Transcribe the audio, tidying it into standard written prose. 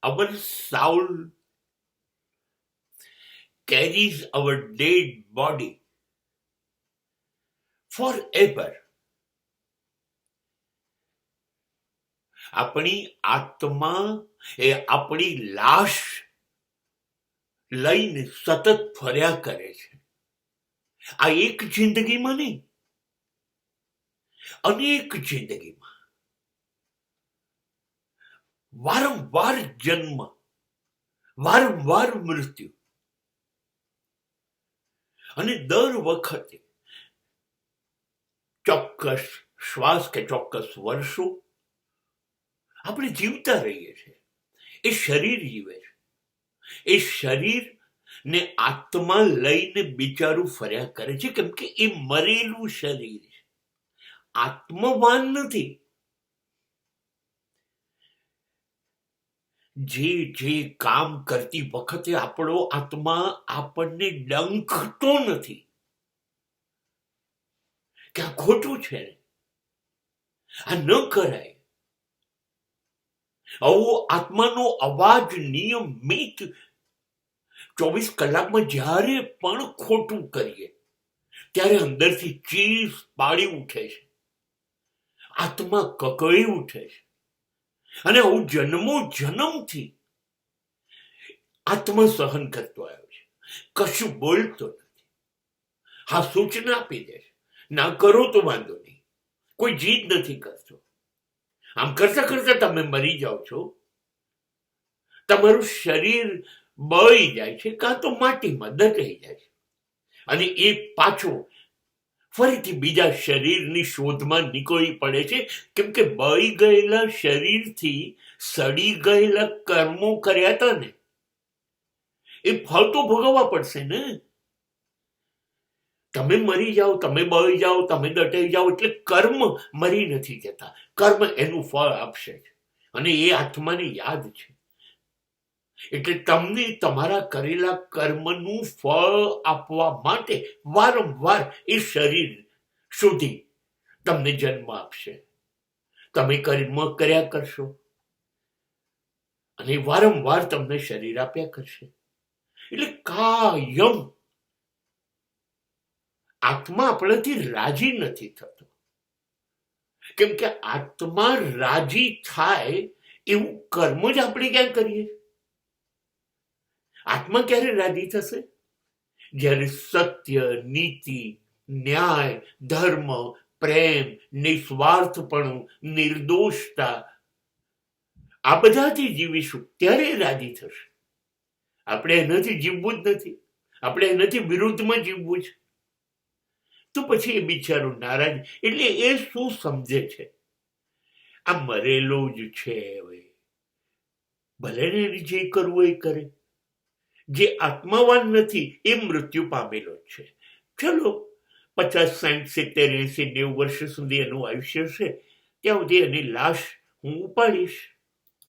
our soul carries our dead body forever. આપણી આત્મા એ આપણી લાશ લઈને સતત ફર્યા કરે છે. આ એક જિંદગીમાં નહીં, અનેક જિંદગીમાં વારંવાર જન્મ, વારંવાર મૃત્યુ, અને દર વખતે ચોક્કસ શ્વાસ કે ચોક્કસ વર્ષો આપણે જીવતા રહીએ છીએ. એ શરીર જીવે છે. એ શરીર ને આત્મા લઈને બિચારું ફર્યા કરે છે, કેમ કે એ મરેલું શરીર છે, આત્મવાન નથી. જે જે કામ કરતી વખતે આપણો આત્મા આપણને ડંખતો નથી કે આ ખોટું છે, આ ન કરાય. આવો આત્માનો અવાજ નિયમિત 24 કલાકમાં જ્યારે પણ ખોટું કરીએ ત્યારે અંદરથી ચીસ પાડી ઉઠે છે, આત્મા કકળી ઉઠે છે. અને હું જન્મથી આત્મા સહન કરતો આવ્યો છે, કશું બોલતો નથી. હા, સૂચના આપી દે છે, ના કરો તો વાંધો નહીં, કોઈ જીદ નથી કરતો. આમ કરતા કરતા તમે મરી જાઓ છો, તમારું શરીર બળી જાય છે, કાં તો માટીમાં દટાઈ જાય છે, અને એ પાછો ફરીથી બીજા શરીરની શોધમાં નીકળી પડે છે, કેમ કે બળી ગયેલા શરીરથી સડી ગયેલા કર્મો કર્યા હતા ને, એ ફળ તો ભોગવવા પડશે ને. તમે મરી જાઓ, તમે બળી જાઓ, તમે દટાઈ જાઓ એટલે કર્મ મરી નથી જતા. કર્મ એનું ફળ આપશે, અને એ આત્માને યાદ છે. એટલે તમને તમારા કરેલા કર્મનું ફળ આપવા માટે વારંવાર એ શરીર સુધી તમને જન્મ આપશે. તમે કર્મ કર્યા કરશો અને વારંવાર તમને શરીર આપ્યા કરશે. એટલે કાયમ આત્મા આપણાથી રાજી નથી થતો, કેમ કે આત્મા રાજી થાય એવું કર્મ જ આપણે ક્યાં કરીએ. આત્મા ક્યારે રાજી થશે? જ્યારે સત્ય, નીતિ, ન્યાય, ધર્મ, પ્રેમ, નિસ્વાર્થપણું, નિર્દોષતા આ બધાથી જીવીશું ત્યારે રાજી થશે. આપણે એનાથી જીવવું જ નથી, આપણે એનાથી વિરુદ્ધમાં જીવવું છે. તો પછી એ બિચારો નારાજ. એટલે એ શું સમજે છે? આ મરેલો જ છે, હવે ભલે ને જે કરવું એ કરે. જે આત્માવાન નથી એ મૃત્યુ પામેલો જ છે. ચલો 50, 60, 70, 80, 90 વર્ષ સુધી એનું આયુષ્ય છે, ત્યાં સુધી એની લાશ હું ઉપાડીશ.